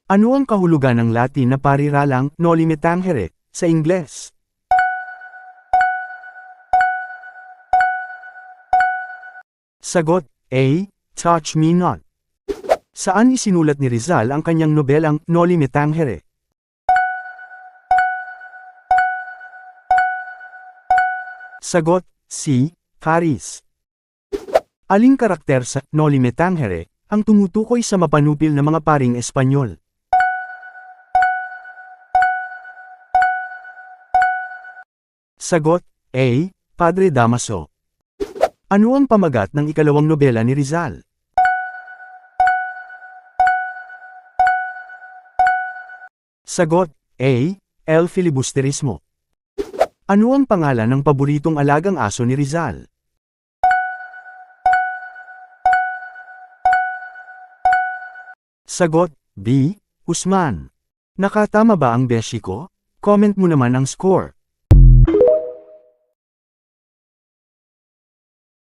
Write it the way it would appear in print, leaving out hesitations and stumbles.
Ano ang kahulugan ng Latin na pariralang noli me tangere sa Ingles? Sagot A. Touch me not. Saan isinulat ni Rizal ang kanyang nobelang Noli me tangere? Sagot C. Paris. Aling karakter sa Noli me tangere ang tumutukoy sa mapanupil na mga paring Espanyol? Sagot A. Padre Damaso. Ano ang pamagat ng ikalawang nobela ni Rizal? Sagot A. El Filibusterismo. Ano ang pangalan ng paboritong alagang aso ni Rizal? Sagot B. Usman. Nakatama ba ang beshi ko? Comment mo naman ang score.